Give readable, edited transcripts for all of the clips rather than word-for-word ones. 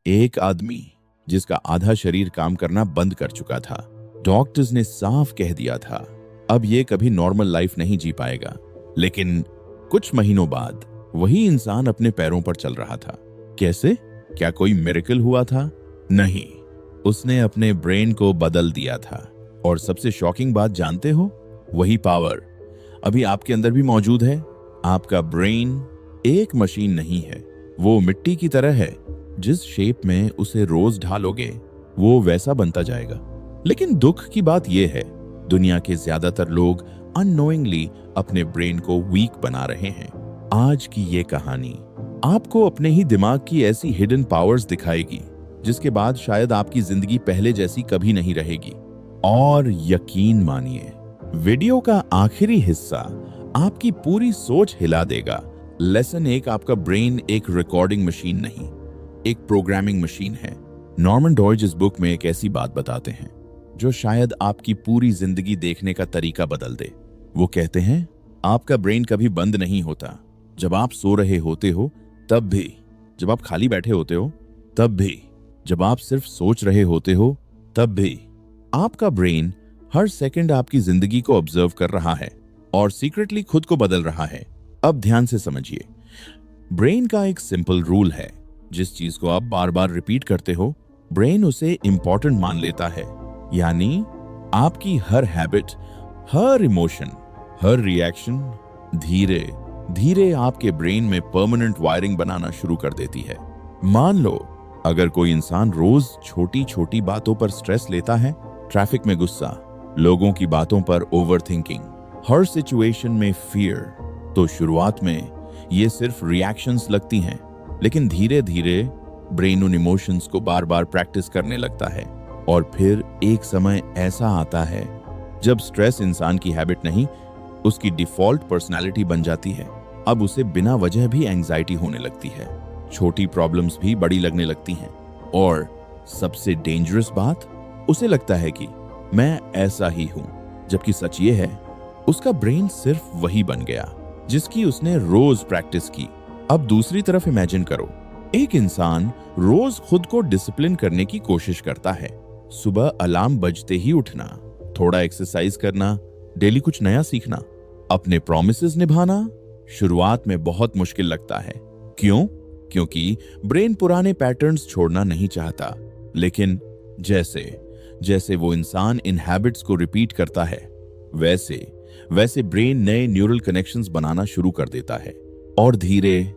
एक आदमी जिसका आधा शरीर काम करना बंद कर चुका था। डॉक्टर्स ने साफ कह दिया था अब ये कभी नॉर्मल लाइफ नहीं जी पाएगा। लेकिन कुछ महीनों बाद वही इंसान अपने पैरों पर चल रहा था। कैसे? क्या कोई मिरेकल हुआ था? नहीं, उसने अपने ब्रेन को बदल दिया था। और सबसे शॉकिंग बात जानते हो? वही पावर अभी आपके अंदर भी मौजूद है। आपका ब्रेन एक मशीन नहीं है, वो मिट्टी की तरह है। जिस शेप में उसे रोज ढालोगे वो वैसा बनता जाएगा। लेकिन दुख की बात यह है, दुनिया के ज्यादातर लोग अननोइंगली अपने ब्रेन को वीक बना रहे हैं। आज की ये कहानी आपको अपने ही दिमाग की ऐसी हिडन पावर्स दिखाएगी जिसके बाद शायद आपकी जिंदगी पहले जैसी कभी नहीं रहेगी। और यकीन मानिए, वीडियो का आखिरी हिस्सा आपकी पूरी सोच हिला देगा। लेसन 1, आपका ब्रेन एक रिकॉर्डिंग मशीन नहीं, एक प्रोग्रामिंग मशीन है। नॉर्मन डॉयज इस बुक में एक ऐसी बात बताते हैं जो शायद आपकी पूरी जिंदगी देखने का तरीका बदल दे। वो कहते हैं आपका ब्रेन कभी बंद नहीं होता। जब आप सो रहे होते हो तब भी, जब आप खाली बैठे होते हो तब भी, जब आप सिर्फ सोच रहे होते हो तब भी, आपका ब्रेन हर सेकंड आपकी जिंदगी को ऑब्जर्व कर रहा है और सीक्रेटली खुद को बदल रहा है। अब ध्यान से समझिए, ब्रेन का एक सिंपल रूल है, जिस चीज को आप बार बार रिपीट करते हो ब्रेन उसे इंपॉर्टेंट मान लेता है। यानी आपकी हर हैबिट, हर इमोशन, हर रिएक्शन धीरे धीरे आपके ब्रेन में परमानेंट वायरिंग बनाना शुरू कर देती है। मान लो अगर कोई इंसान रोज छोटी छोटी बातों पर स्ट्रेस लेता है, ट्रैफिक में गुस्सा, लोगों की बातों पर ओवरथिंकिंग, हर सिचुएशन में फियर, तो शुरुआत में ये सिर्फ रिएक्शंस लगती हैं, लेकिन धीरे धीरे ब्रेन उन इमोशंस को बार बार प्रैक्टिस करने लगता है। और फिर एक समय ऐसा आता है जब स्ट्रेस इंसान की हैबिट नहीं, उसकी डिफॉल्ट पर्सनालिटी बन जाती है। अब उसे बिना वजह भी एंजाइटी होने लगती है, छोटी प्रॉब्लम्स भी बड़ी लगने लगती हैं। और सबसे डेंजरस बात, उसे लगता है कि मैं ऐसा ही हूं, जबकि सच ये है उसका ब्रेन सिर्फ वही बन गया जिसकी उसने रोज प्रैक्टिस की। अब दूसरी तरफ इमेजिन करो, एक इंसान रोज खुद को डिसिप्लिन करने की कोशिश करता है। सुबह अलार्म बजते ही उठना, थोड़ा एक्सरसाइज करना, डेली कुछ नया सीखना, अपने प्रॉमिसेस निभाना। शुरुआत में बहुत मुश्किल लगता है। क्यों? क्योंकि ब्रेन पुराने पैटर्न्स छोड़ना नहीं चाहता। लेकिन जैसे जैसे वो इंसान इन हैबिट्स को रिपीट करता है, वैसे वैसे ब्रेन नए न्यूरल कनेक्शंस बनाना शुरू कर देता है। और धीरे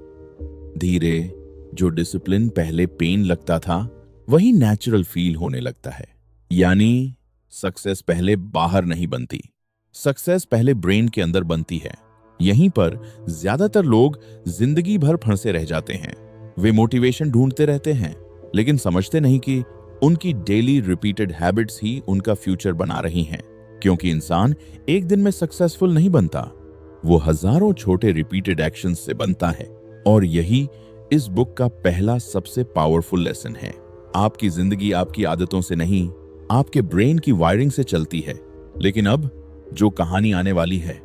धीरे जो डिसिप्लिन पहले पेन लगता था, वही नेचुरल फील होने लगता है। यानी सक्सेस पहले बाहर नहीं बनती, सक्सेस पहले ब्रेन के अंदर बनती है। यहीं पर ज्यादातर लोग जिंदगी भर फंसे रह जाते हैं। वे मोटिवेशन ढूंढते रहते हैं, लेकिन समझते नहीं कि उनकी डेली रिपीटेड हैबिट्स ही उनका फ्यूचर बना रही हैं। क्योंकि इंसान एक दिन में सक्सेसफुल नहीं बनता, वो हजारों छोटे रिपीटेड एक्शंस से बनता है। और यही इस बुक का पहला सबसे पावरफुल लेसन है। आपकी जिंदगी आपकी आदतों से नहीं, आपके ब्रेन की वायरिंग से चलती है। लेकिन अब जो कहानी आने वाली है,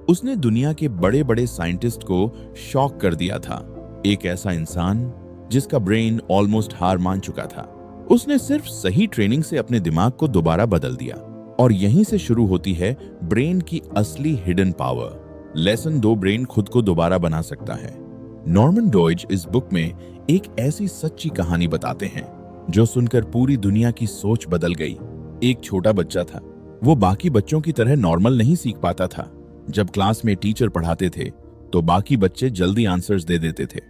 उसने दुनिया के बड़े बड़े साइंटिस्ट को शॉक कर दिया था। एक ऐसा इंसान जिसका ब्रेन ऑलमोस्ट हार मान चुका था, उसने सिर्फ सही ट्रेनिंग से अपने दिमाग को दोबारा बदल दिया। और यहीं से शुरू होती है ब्रेन की असली हिडन पावर। लेसन 2, ब्रेन खुद को दोबारा बना सकता है। नॉर्मन डॉयज इस बुक में एक ऐसी सच्ची कहानी बताते हैं जो सुनकर पूरी दुनिया की सोच बदल गई। एक छोटा बच्चा था, वो बाकी बच्चों की तरह नॉर्मल नहीं सीख पाता था। जब क्लास में टीचर पढ़ाते थे तो बाकी बच्चे जल्दी आंसर्स दे देते थे,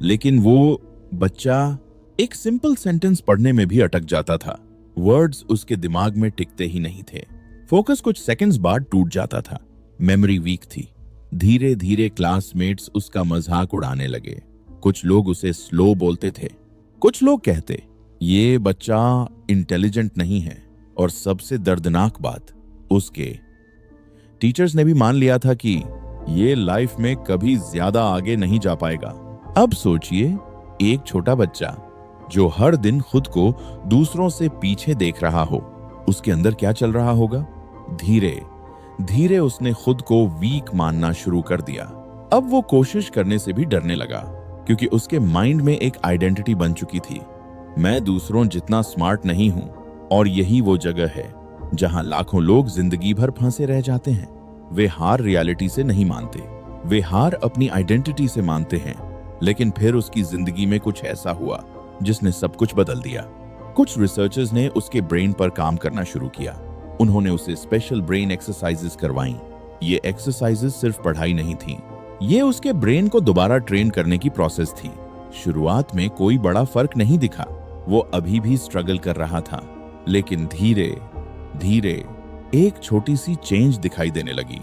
लेकिन वो बच्चा एक सिंपल सेंटेंस पढ़ने में भी अटक जाता था। वर्ड्स उसके दिमाग में टिकते ही नहीं थे। फोकस कुछ सेकंड्स बाद टूट जाता था। मेमोरी वीक थी। धीरे धीरे क्लासमेट्स उसका मजाक उड़ाने लगे। कुछ लोग उसे स्लो बोलते थे, कुछ लोग कहते ये बच्चा इंटेलिजेंट नहीं है। और सबसे दर्दनाक बात, उसके टीचर्स ने भी मान लिया था कि ये लाइफ में कभी ज्यादा आगे नहीं जा पाएगा। अब सोचिए, एक छोटा बच्चा जो हर दिन खुद को दूसरों से पीछे देख रहा हो, उसके अंदर क्या चल रहा होगा? धीरे धीरे उसने खुद को वीक मानना शुरू कर दिया। अब वो कोशिश करने से भी डरने लगा, क्योंकि उसके माइंड में एक आइडेंटिटी बन चुकी थी। मैं दूसरों जितना स्मार्ट नहीं हूं। और यही वो जगह है जहां लाखों लोग जिंदगी भर फंसे रह जाते हैं। वे हार रियलिटी से नहीं मानते, वे हार अपनी आइडेंटिटी से मानते हैं। लेकिन फिर उसकी जिंदगी में कुछ ऐसा हुआ जिसने सब कुछ बदल दिया। कुछ रिसर्चर्स ने उसके ब्रेन पर काम करना शुरू किया। उन्होंने उसे स्पेशल ब्रेन एक्सरसाइजेस करवाई। ये एक्सरसाइजेस सिर्फ पढ़ाई नहीं थी, ये उसके ब्रेन को दोबारा ट्रेन करने की प्रोसेस थी। शुरुआत में कोई बड़ा फर्क नहीं दिखा, वो अभी भी स्ट्रगल कर रहा था। लेकिन धीरे धीरे एक छोटी सी चेंज दिखाई देने लगी।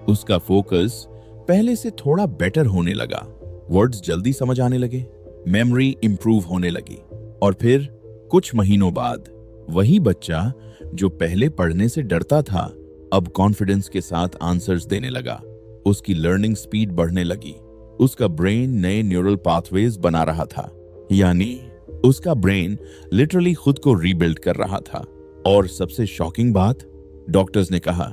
उसका फोकस पहले से थोड़ा बेटर होने लगा, वर्ड्स जल्दी समझ आने लगे, मेमोरी इंप्रूव होने लगी। और फिर कुछ महीनों बाद वही बच्चा जो पहले पढ़ने से डरता था, अब कॉन्फिडेंस के साथ आंसर्स देने लगा। उसकी लर्निंग स्पीड बढ़ने लगी, उसका ब्रेन नए न्यूरल पाथवेज बना रहा था, यानी उसका ब्रेन लिटरली खुद को रीबिल्ड कर रहा था। और सबसे शॉकिंग बात, डॉक्टर्स ने कहा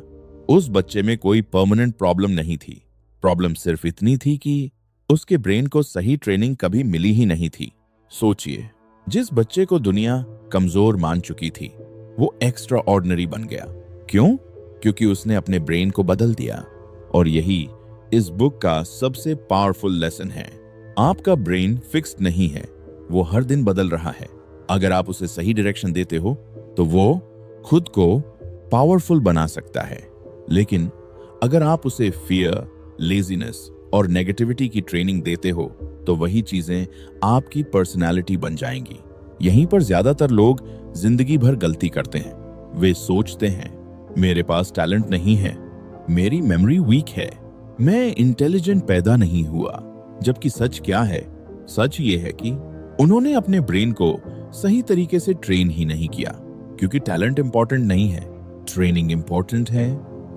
उस बच्चे में कोई परमानेंट प्रॉब्लम नहीं थी। प्रॉब्लम सिर्फ इतनी थी कि उसके ब्रेन को सही ट्रेनिंग कभी मिली ही नहीं थी। सोचिए, जिस बच्चे को दुनिया कमजोर मान चुकी थी, वो एक्स्ट्रा ऑर्डिनरी बन गया। क्यों? क्योंकि उसने अपने ब्रेन को बदल दिया। और यही इस बुक का सबसे पावरफुल लेसन है। आपका ब्रेन फिक्स्ड नहीं है, वो हर दिन बदल रहा है। अगर आप उसे सही डायरेक्शन देते हो तो वो खुद को पावरफुल बना सकता है। लेकिन अगर आप उसे फियर, लेजीनेस और नेगेटिविटी की ट्रेनिंग देते हो तो वही चीजें आपकी पर्सनालिटी बन जाएंगी। यहीं पर ज्यादातर लोग जिंदगी भर गलती करते हैं। वे सोचते हैं मेरे पास टैलेंट नहीं है, मेरी मेमोरी वीक है, मैं इंटेलिजेंट पैदा नहीं हुआ। जबकि सच क्या है? सच ये है कि उन्होंने अपने ब्रेन को सही तरीके से ट्रेन ही नहीं किया। क्योंकि टैलेंट इंपॉर्टेंट नहीं है, ट्रेनिंग इंपॉर्टेंट है,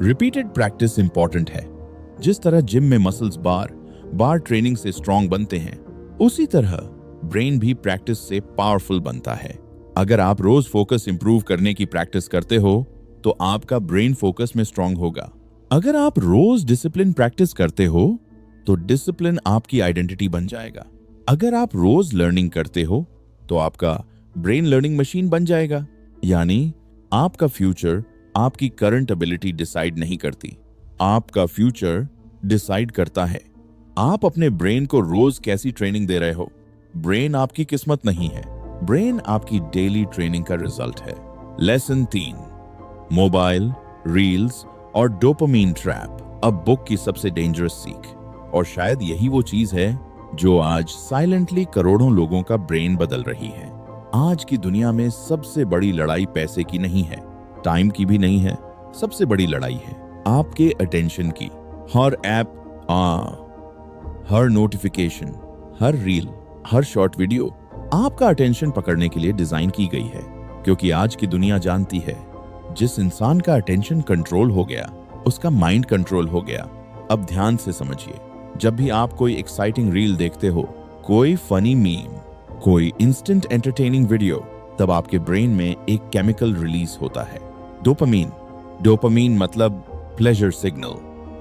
रिपीटेड प्रैक्टिस इंपॉर्टेंट है। जिस तरह जिम में मसल्स बार बार ट्रेनिंग से स्ट्रांग बनते हैं, उसी तरह ब्रेन भी प्रैक्टिस से पावरफुल बनता है। अगर आप रोज फोकस इंप्रूव करने की प्रैक्टिस करते हो तो आपका ब्रेन फोकस में स्ट्रांग होगा। अगर आप रोज डिसिप्लिन प्रैक्टिस करते हो तो डिसिप्लिन आपकी आइडेंटिटी बन जाएगा। अगर आप रोज लर्निंग करते हो तो आपका ब्रेन लर्निंग मशीन बन जाएगा। यानी आपका फ्यूचर आपकी करंट एबिलिटी डिसाइड नहीं करती, आपका फ्यूचर डिसाइड करता है। आप अपने ब्रेन को रोज कैसी ट्रेनिंग दे रहे हो? ब्रेन आपकी किस्मत नहीं है, ब्रेन आपकी डेली ट्रेनिंग का रिजल्ट है। लेसन 3, मोबाइल, रील्स और डोपामीन ट्रैप अब बुक की सबसे डेंजरस सीख। और शायद यही वो चीज है जो आज साइलेंटली करोड़ों लोगों का ब्रेन बदल रही है। आज की दुनिया में सबसे बड़ी लड़ाई पैसे की नहीं है, टाइम की भी नहीं है। सबसे बड़ी लड़ाई है आपके अटेंशन की। हर ऐप, हर नोटिफिकेशन, हर रील, हर शॉर्ट वीडियो आपका अटेंशन पकड़ने के लिए डिजाइन की गई है। क्योंकि आज की दुनिया जानती है जिस इंसान का अटेंशन कंट्रोल हो गया उसका माइंड कंट्रोल हो गया। अब ध्यान से समझिए, जब भी आप कोई एक्साइटिंग रील देखते हो, कोई फनी मीम, कोई इंस्टेंट एंटरटेनिंग वीडियो, तब आपके ब्रेन में एक केमिकल रिलीज होता है, डोपामीन। डोपामीन मतलब प्लेजर सिग्नल।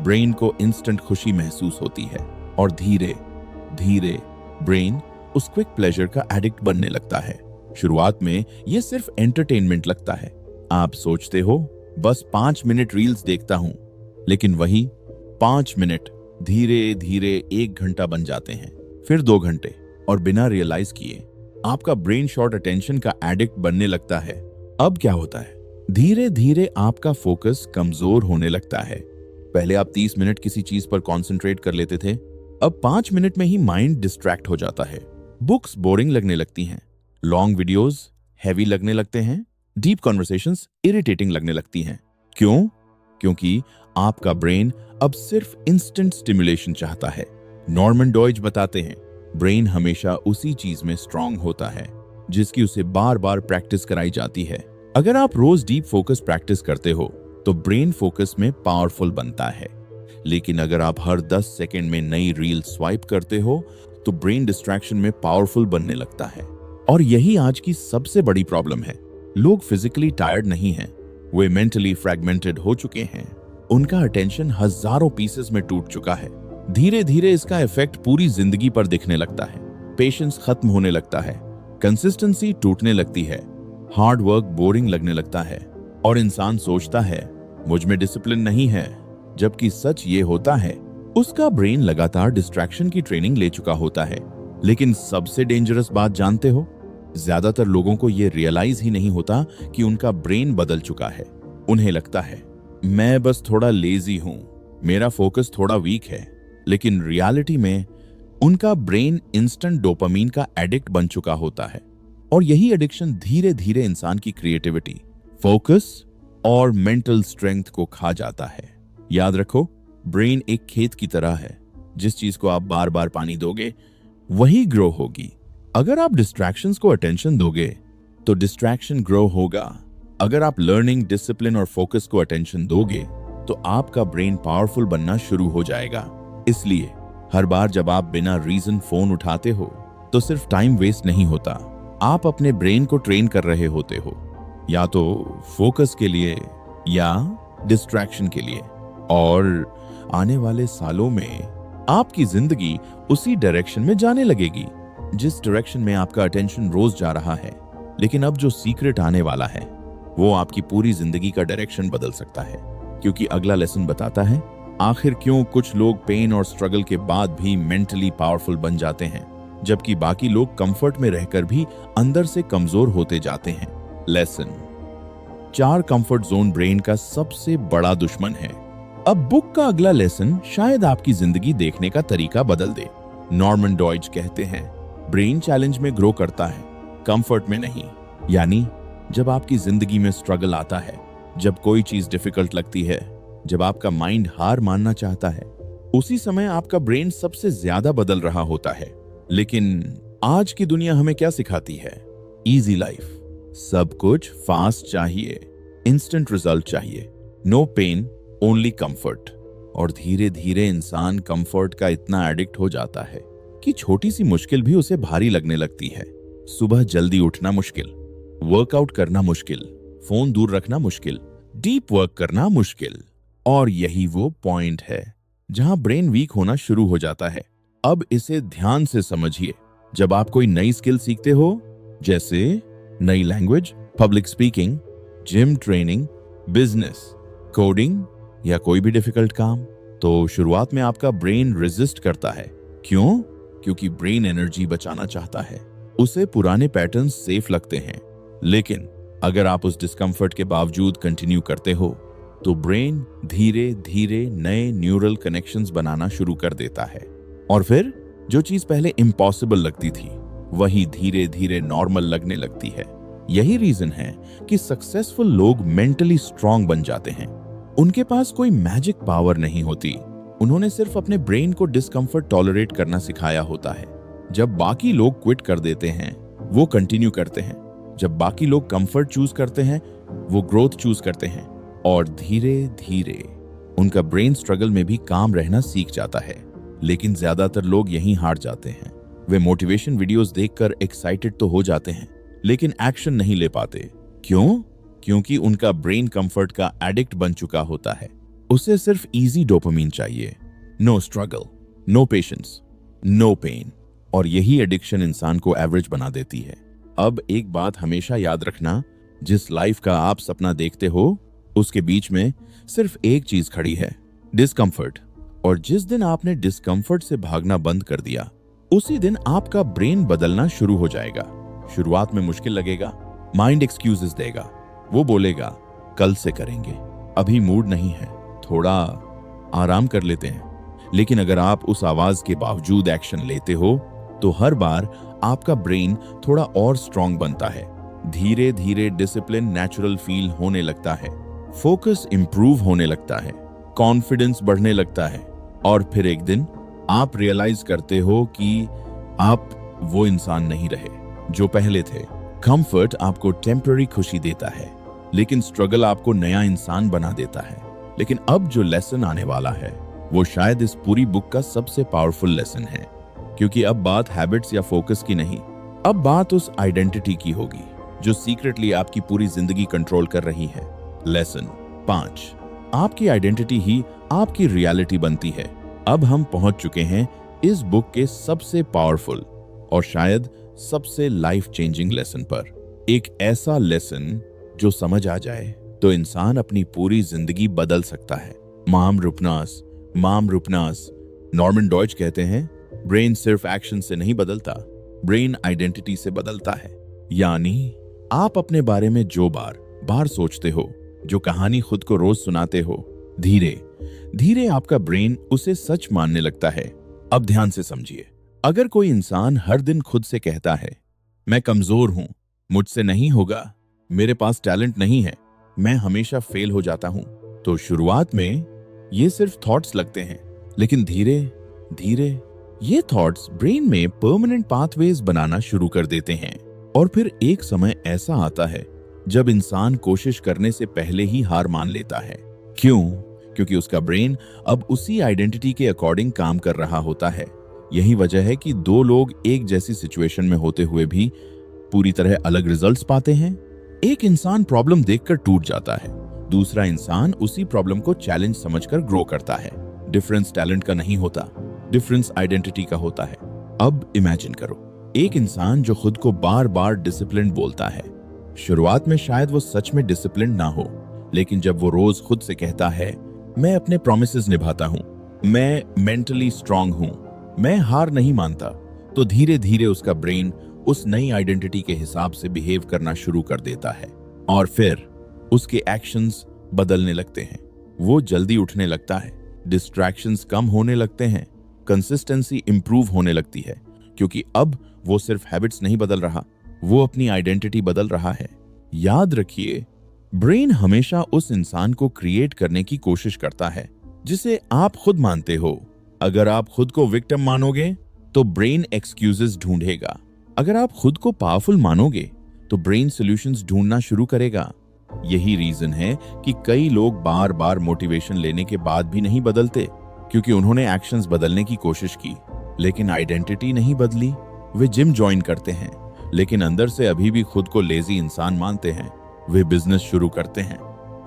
ब्रेन को इंस्टेंट खुशी महसूस होती है और धीरे धीरे ब्रेन उस क्विक प्लेजर का एडिक्ट बनने लगता है। शुरुआत में यह सिर्फ एंटरटेनमेंट लगता है। आप सोचते हो बस 5 मिनट रील्स देखता हूं, लेकिन वही 5 मिनट धीरे धीरे 1 घंटा बन जाते हैं, फिर 2 घंटे, और बिना रियलाइज किए आपका ब्रेन शॉर्ट अटेंशन का एडिक्ट बनने लगता है। अब क्या होता है? धीरे धीरे आपका फोकस कमजोर होने लगता है। पहले आप 30 मिनट किसी चीज पर कंसंट्रेट कर लेते थे, अब 5 मिनट में ही माइंड डिस्ट्रैक्ट हो जाता है। बुक्स बोरिंग लगने लगती हैं, लॉन्ग वीडियोस हैवी लगने लगते हैं, डीप कॉन्वर्सेशंस इरिटेटिंग लगने लगती हैं। क्यों? क्योंकि आपका ब्रेन अब सिर्फ इंस्टेंट स्टिमुलेशन चाहता है। नॉर्मन डॉयज बताते हैं, ब्रेन हमेशा उसी चीज में स्ट्रांग होता है जिसकी उसे बार बार प्रैक्टिस कराई जाती है। अगर आप रोज डीप फोकस प्रैक्टिस करते हो तो ब्रेन फोकस में पावरफुल बनता है। लेकिन अगर आप हर 10 सेकंड में नई रील स्वाइप करते हो तो ब्रेन डिस्ट्रैक्शन में पावरफुल बनने लगता है। और यही आज की सबसे बड़ी प्रॉब्लम है। लोग फिजिकली टायर्ड नहीं हैं, वे मेंटली फ्रैगमेंटेड हो चुके हैं। उनका अटेंशन हजारों पीसेस में टूट चुका है। धीरे धीरे इसका इफेक्ट पूरी जिंदगी पर दिखने लगता है। पेशेंस खत्म होने लगता है, कंसिस्टेंसी टूटने लगती है, हार्ड वर्क बोरिंग लगने लगता है और इंसान सोचता है मुझ में डिसिप्लिन नहीं है, जबकि सच ये होता है उसका ब्रेन लगातार डिस्ट्रैक्शन की ट्रेनिंग ले चुका होता है। लेकिन सबसे डेंजरस बात जानते हो, ज्यादातर लोगों को ये रियलाइज ही नहीं होता कि उनका ब्रेन बदल चुका है। उन्हें लगता है मैं बस थोड़ा लेजी हूं, मेरा फोकस थोड़ा वीक है, लेकिन रियलिटी में उनका ब्रेन इंस्टेंट डोपामीन का एडिक्ट बन चुका होता है। और यही एडिक्शन धीरे धीरे इंसान की क्रिएटिविटी, फोकस और मेंटल स्ट्रेंथ को खा जाता है। याद रखो, ब्रेन एक खेत की तरह है, जिस चीज को आप बार बार पानी दोगे वही ग्रो होगी। अगर आप डिस्ट्रैक्शंस को अटेंशन दोगे तो डिस्ट्रैक्शन ग्रो होगा। अगर आप लर्निंग, डिसिप्लिन और फोकस को अटेंशन दोगे तो आपका ब्रेन पावरफुल बनना शुरू हो जाएगा। इसलिए हर बार जब आप बिना रीजन फोन उठाते हो तो सिर्फ टाइम वेस्ट नहीं होता, आप अपने ब्रेन को ट्रेन कर रहे होते हो, या तो फोकस के लिए या डिस्ट्रैक्शन के लिए। और आने वाले सालों में आपकी जिंदगी उसी डायरेक्शन में जाने लगेगी जिस डायरेक्शन में आपका अटेंशन रोज जा रहा है। लेकिन अब जो सीक्रेट आने वाला है वो आपकी पूरी जिंदगी का डायरेक्शन बदल सकता है, क्योंकि अगला लेसन बताता है आखिर क्यों कुछ लोग पेन और स्ट्रगल के बाद भी मेंटली पावरफुल बन जाते हैं, जबकि बाकी लोग कंफर्ट में रहकर भी अंदर से कमजोर होते जाते हैं। लेसन 4, कंफर्ट जोन ब्रेन का सबसे बड़ा दुश्मन है। अब बुक का अगला लेसन शायद आपकी जिंदगी देखने का तरीका बदल दे। नॉर्मन डॉयच कहते हैं ब्रेन चैलेंज में ग्रो करता है, कंफर्ट में नहीं। यानी जब आपकी जिंदगी में स्ट्रगल आता है, जब कोई चीज डिफिकल्ट लगती है, जब आपका माइंड हार मानना चाहता है, उसी समय आपका ब्रेन सबसे ज्यादा बदल रहा होता है। लेकिन आज की दुनिया हमें क्या सिखाती है? इजी लाइफ, सब कुछ फास्ट चाहिए, इंस्टेंट रिजल्ट चाहिए, नो पेन ओनली कंफर्ट। और धीरे धीरे इंसान कंफर्ट का इतना एडिक्ट हो जाता है कि छोटी सी मुश्किल भी उसे भारी लगने लगती है। सुबह जल्दी उठना मुश्किल, वर्कआउट करना मुश्किल, फोन दूर रखना मुश्किल, डीप वर्क करना मुश्किल। और यही वो पॉइंट है जहां ब्रेन वीक होना शुरू हो जाता है। अब इसे ध्यान से समझिए। जब आप कोई नई स्किल सीखते हो, जैसे नई language, public speaking, gym training, business, coding या कोई भी डिफिकल्ट काम, तो शुरुआत में आपका ब्रेन रेजिस्ट करता है। क्यों? क्योंकि ब्रेन एनर्जी बचाना चाहता है, उसे पुराने पैटर्न्स सेफ लगते हैं। लेकिन अगर आप उस डिस्कम्फर्ट के बावजूद कंटिन्यू करते हो तो ब्रेन धीरे धीरे नए न्यूरल कनेक्शंस बनाना शुरू कर देता है। और फिर जो चीज पहले इम्पॉसिबल लगती थी वही धीरे धीरे नॉर्मल लगने लगती है। यही रीजन है कि सक्सेसफुल लोग मेंटली स्ट्रांग बन जाते हैं। उनके पास कोई मैजिक पावर नहीं होती, उन्होंने सिर्फ अपने ब्रेन को डिस्कम्फर्ट टॉलरेट करना सिखाया होता है। जब बाकी लोग क्विट कर देते हैं, वो कंटिन्यू करते हैं। जब बाकी लोग कंफर्ट चूज करते हैं, वो ग्रोथ चूज करते हैं। और धीरे धीरे उनका ब्रेन स्ट्रगल में भी काम रहना सीख जाता है। लेकिन ज्यादातर लोग यहीं हार जाते हैं। वे मोटिवेशन वीडियोस देखकर एक्साइटेड तो हो जाते हैं, लेकिन एक्शन नहीं ले पाते। क्यों? क्योंकि उनका ब्रेन कंफर्ट का एडिक्ट बन चुका होता है। उसे सिर्फ इजी डोपामीन चाहिए, no struggle, no patience, no pain. और यही एडिक्शन इंसान को एवरेज बना देती है। अब एक बात हमेशा याद रखना, जिस लाइफ का आप सपना देखते हो उसके बीच में सिर्फ एक चीज खड़ी है, डिस्कम्फर्ट। और जिस दिन आपने डिस्कम्फर्ट से भागना बंद कर दिया, उसी दिन आपका ब्रेन बदलना शुरू हो जाएगा। शुरुआत में मुश्किल लगेगा, माइंड एक्सक्यूजेस देगा, वो बोलेगा कल से करेंगे, अभी मूड नहीं है, थोड़ा आराम कर लेते हैं। लेकिन अगर आप उस आवाज के बावजूद एक्शन लेते हो तो हर बार आपका ब्रेन थोड़ा और स्ट्रांग बनता है। धीरे धीरे डिसिप्लिन नेचुरल फील होने लगता है, फोकस इंप्रूव होने लगता है, कॉन्फिडेंस बढ़ने लगता है। और फिर एक दिन आप रियलाइज करते हो कि आप वो इंसान नहीं रहे जो पहले थे। कंफर्ट आपको टेम्पररी खुशी देता है, लेकिन स्ट्रगल आपको नया इंसान बना देता है। लेकिन अब जो लेसन आने वाला है वो शायद इस पूरी बुक का सबसे पावरफुल लेसन है, क्योंकि अब बात हैबिट्स या फोकस की नहीं, अब बात उस आइडेंटिटी की होगी जो सीक्रेटली आपकी पूरी जिंदगी कंट्रोल कर रही है। लेसन 5, आपकी आइडेंटिटी ही आपकी रियलिटी बनती है। अब हम पहुंच चुके हैं इस बुक के सबसे पावरफुल और शायद सबसे लाइफ चेंजिंग लेसन पर। एक ऐसा लेसन जो समझ आ जाए तो इंसान अपनी पूरी जिंदगी बदल सकता है। माम रुपनास नॉर्मन डॉयच कहते हैं, ब्रेन सिर्फ एक्शन से नहीं बदलता, ब्रेन आइडेंटिटी से बदलता है। यानी आप अपने बारे में जो बार बार सोचते हो, जो कहानी खुद को रोज सुनाते हो, धीरे धीरे आपका ब्रेन उसे सच मानने लगता है। अब ध्यान से समझिए, अगर कोई इंसान हर दिन खुद से कहता है, मैं कमजोर हूं, मुझसे नहीं होगा, मेरे पास टैलेंट नहीं है, मैं हमेशा फेल हो जाता हूं, तो शुरुआत में ये सिर्फ थॉट्स लगते हैं, लेकिन धीरे धीरे ये थॉट्स ब्रेन में परमानेंट पाथवेज बनाना शुरू कर देते हैं। और फिर एक समय ऐसा आता है जब इंसान कोशिश करने से पहले ही हार मान लेता है। क्यों? क्योंकि उसका ब्रेन अब उसी आइडेंटिटी के अकॉर्डिंग काम कर रहा होता है। यही वजह है कि दो लोग एक जैसी सिचुएशन में होते हुए भी पूरी तरह अलग रिजल्ट्स पाते हैं। एक इंसान प्रॉब्लम देखकर टूट जाता है, दूसरा इंसान उसी प्रॉब्लम को चैलेंज समझकर ग्रो करता है। डिफरेंस टैलेंट का नहीं होता, डिफरेंस आइडेंटिटी का होता है। अब इमेजिन करो, एक इंसान जो खुद को बार बार डिसिप्लिन बोलता है। शुरुआत में शायद वो सच में डिसिप्लिन ना हो, लेकिन जब वो रोज खुद से कहता है, मैं अपने प्रॉमिसेस निभाता हूं, मैं मेंटली स्ट्रांग हूं, मैं हार नहीं मानता, तो धीरे धीरे उसका ब्रेन उस नई आइडेंटिटी के हिसाब से बिहेव करना शुरू कर देता है। और फिर उसके एक्शंस बदलने लगते हैं। वो जल्दी उठने लगता है, डिस्ट्रैक्शंस कम होने लगते हैं, कंसिस्टेंसी इंप्रूव होने लगती है, क्योंकि अब वो सिर्फ हैबिट्स नहीं बदल रहा, वो अपनी आइडेंटिटी बदल रहा है। याद रखिए, ब्रेन हमेशा उस इंसान को क्रिएट करने की कोशिश करता है जिसे आप खुद मानते हो। अगर आप खुद को विक्टिम मानोगे तो ब्रेन एक्सक्यूजेस ढूंढेगा। अगर आप खुद को पावरफुल मानोगे तो ब्रेन सॉल्यूशंस ढूंढना शुरू करेगा। यही रीजन है कि कई लोग बार बार मोटिवेशन लेने के बाद भी नहीं बदलते, क्योंकि उन्होंने एक्शंस बदलने की कोशिश की लेकिन आइडेंटिटी नहीं बदली। वे जिम ज्वाइन करते हैं लेकिन अंदर से अभी भी खुद को लेजी इंसान मानते हैं। वे बिजनेस शुरू करते हैं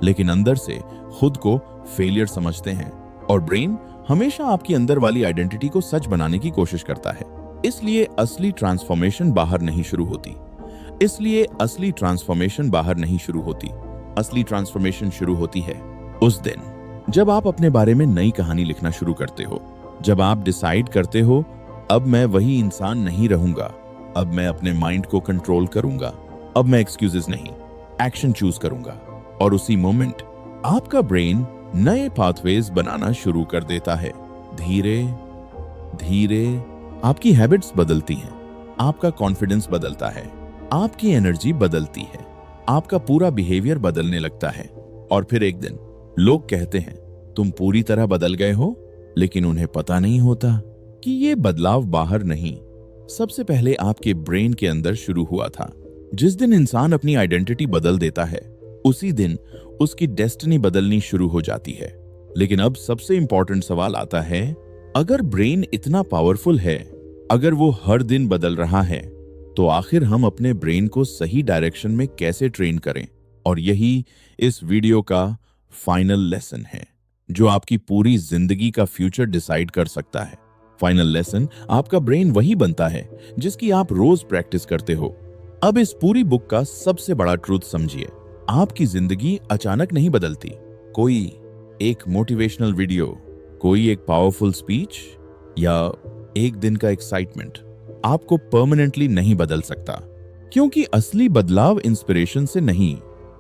लेकिन अंदर से खुद को फेलियर समझते हैं। और ब्रेन हमेशा आपकी अंदर वाली आइडेंटिटी को सच बनाने की कोशिश करता है। इसलिए असली ट्रांसफॉर्मेशन बाहर नहीं शुरू होती। असली ट्रांसफॉर्मेशन शुरू होती है उस दिन जब आप अपने बारे में नई कहानी लिखना शुरू करते हो, जब आप डिसाइड करते हो, अब मैं वही इंसान नहीं रहूंगा, अब मैं अपने माइंड को कंट्रोल करूंगा, अब मैं एक्सक्यूजेस नहीं, एक्शन चूज करूंगा। और उसी मोमेंट आपका ब्रेन नए पाथवेज बनाना शुरू कर देता है। धीरे धीरे आपकी हैबिट्स बदलती हैं, आपका कॉन्फिडेंस बदलता है, आपकी एनर्जी बदलती है, आपका पूरा बिहेवियर बदलने लगता है। और फिर एक दिन लोग कहते हैं, तुम पूरी तरह बदल गए हो, लेकिन उन्हें पता नहीं होता कि ये बदलाव बाहर नहीं, सबसे पहले आपके ब्रेन के अंदर शुरू हुआ था। जिस दिन इंसान अपनी आइडेंटिटी बदल देता है, उसी दिन उसकी डेस्टिनी बदलनी शुरू हो जाती है। लेकिन अब सबसे इंपॉर्टेंट सवाल आता है, अगर ब्रेन इतना पावरफुल है, अगर वो हर दिन बदल रहा है, तो आखिर हम अपने ब्रेन को सही डायरेक्शन में कैसे ट्रेन करें? और यही इस वीडियो का फाइनल लेसन है, जो आपकी पूरी जिंदगी का फ्यूचर डिसाइड कर सकता है। फाइनल लेसन, आपका ब्रेन वही बनता है जिसकी आप रोज प्रैक्टिस करते हो। अब इस पूरी बुक का सबसे बड़ा ट्रूथ समझिए, आपकी जिंदगी अचानक नहीं बदलती। कोई एक मोटिवेशनल वीडियो, कोई एक पावरफुल स्पीच या एक दिन का एक्साइटमेंट आपको परमानेंटली नहीं बदल सकता, क्योंकि असली बदलाव इंस्पिरेशन से नहीं,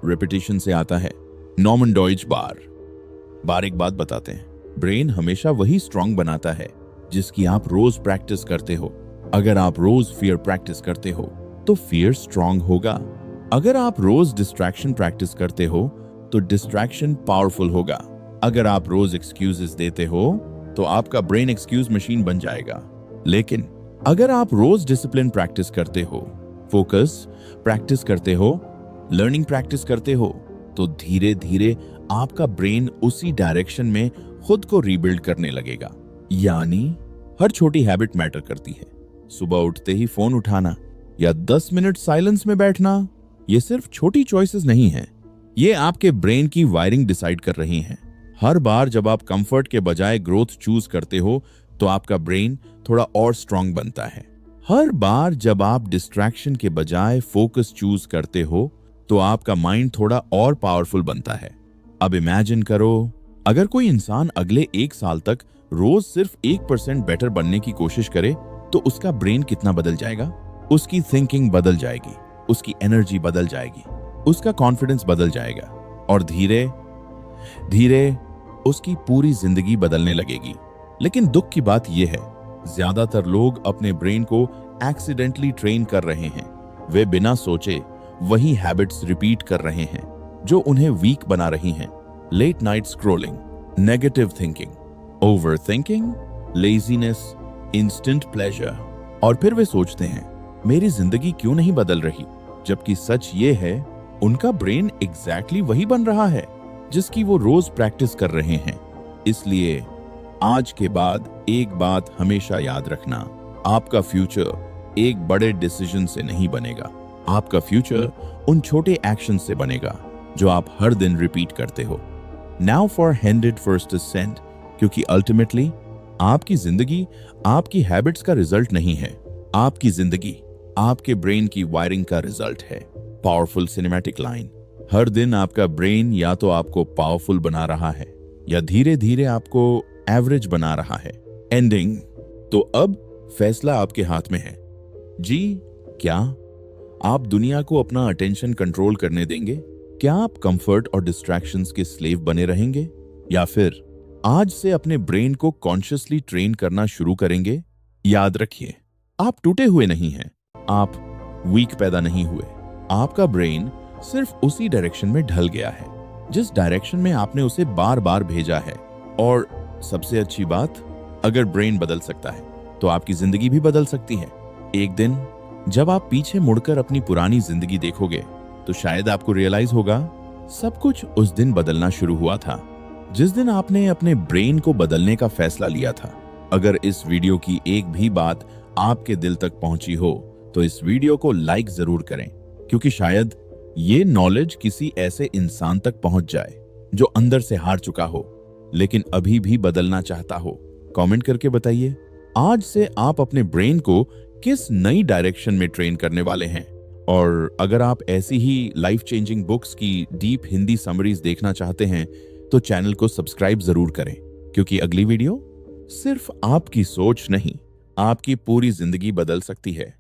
रेपिटेशन से आता है। नॉर्मन डॉयच बार एक बात बताते हैं, ब्रेन हमेशा वही स्ट्रांग बनाता है जिसकी आप रोज प्रैक्टिस करते हो। अगर आप रोज फियर प्रैक्टिस करते हो तो फियर स्ट्रांग होगा। अगर आप रोज डिस्ट्रैक्शन प्रैक्टिस करते हो तो डिस्ट्रैक्शन पावरफुल होगा। अगर आप रोज एक्सक्यूजेस देते हो तो आपका ब्रेन एक्सक्यूज मशीन बन जाएगा। लेकिन अगर आप रोज डिसिप्लिन प्रैक्टिस करते हो, फोकस प्रैक्टिस करते हो, लर्निंग प्रैक्टिस करते हो, तो धीरे धीरे आपका ब्रेन उसी डायरेक्शन में खुद को रीबिल्ड करने लगेगा। यानी हर छोटी हैबिट मैटर करती है। सुबह उठते ही फोन उठाना या 10 मिनट साइलेंस में बैठना, ये सिर्फ छोटी चॉइसेस नहीं है, ये आपके ब्रेन की वायरिंग डिसाइड कर रही हैं। हर बार जब आप कंफर्ट के बजाय ग्रोथ चूज करते हो तो आपका ब्रेन थोड़ा और स्ट्रांग बनता है। हर बार जब आप डिस्ट्रैक्शन के बजाय फोकस चूज करते हो तो आपका माइंड थोड़ा और पावरफुल बनता है। अब इमेजिन करो, अगर कोई इंसान अगले 1 साल तक रोज सिर्फ 1% बेटर बनने की कोशिश करे तो उसका ब्रेन कितना बदल जाएगा। उसकी थिंकिंग बदल जाएगी, उसकी एनर्जी बदल जाएगी, उसका कॉन्फिडेंस बदल जाएगा और धीरे धीरे उसकी पूरी जिंदगी बदलने लगेगी। लेकिन दुख की बात यह है, ज्यादातर लोग अपने ब्रेन को एक्सीडेंटली ट्रेन कर रहे हैं। वे बिना सोचे वही हैबिट्स रिपीट कर रहे हैं जो उन्हें वीक बना रही हैं। Late night scrolling, negative thinking, over thinking, laziness, instant pleasure. और फिर वे सोचते हैं मेरी जिंदगी क्यों नहीं बदल रही, जबकि सच ये है उनका ब्रेन एग्जैक्टली वही बन रहा है जिसकी वो रोज प्रैक्टिस कर रहे हैं। इसलिए आज के बाद एक बात हमेशा याद रखना, आपका फ्यूचर एक बड़े डिसीजन से नहीं बनेगा। आपका फ्यूचर उन छोटे एक्शन से बनेगा जो आप हर दिन रिपीट करते हो। Now for handed first cent, क्योंकि अल्टीमेटली आपकी जिंदगी आपकी हैबिट्स का रिजल्ट नहीं है। आपकी जिंदगी आपके ब्रेन की वायरिंग का रिजल्ट है। पावरफुल सिनेमैटिक लाइन, हर दिन आपका ब्रेन या तो आपको पावरफुल बना रहा है या धीरे धीरे आपको एवरेज बना रहा है। एंडिंग, तो अब फैसला आपके हाथ में है जी। क्या आप दुनिया को अपना अटेंशन कंट्रोल करने देंगे? क्या आप कंफर्ट और डिस्ट्रैक्शंस के स्लेव बने रहेंगे, या फिर आज से अपने ब्रेन को कॉन्शियसली ट्रेन करना शुरू करेंगे? याद रखिए, आप टूटे हुए नहीं हैं, आप वीक पैदा नहीं हुए। आपका ब्रेन सिर्फ उसी डायरेक्शन में ढल गया है जिस डायरेक्शन में आपने उसे बार बार भेजा है। और सबसे अच्छी बात, अगर ब्रेन बदल सकता है तो आपकी जिंदगी भी बदल सकती है। एक दिन जब आप पीछे मुड़कर अपनी पुरानी जिंदगी देखोगे तो शायद आपको रियलाइज होगा सब कुछ उस दिन बदलना शुरू हुआ था जिस दिन आपने अपने ब्रेन को बदलने का फैसला लिया था। अगर इस वीडियो की एक भी बात आपके दिल तक पहुंची हो तो इस वीडियो को लाइक जरूर करें, क्योंकि शायद ये नॉलेज किसी ऐसे इंसान तक पहुंच जाए जो अंदर से हार चुका हो लेकिन अभी भी बदलना चाहता हो। कमेंट करके बताइए आज से आप अपने ब्रेन को किस नई डायरेक्शन में ट्रेन करने वाले हैं। और अगर आप ऐसी ही लाइफ चेंजिंग बुक्स की डीप हिंदी समरीज देखना चाहते हैं तो चैनल को सब्सक्राइब जरूर करें, क्योंकि अगली वीडियो सिर्फ आपकी सोच नहीं, आपकी पूरी जिंदगी बदल सकती है।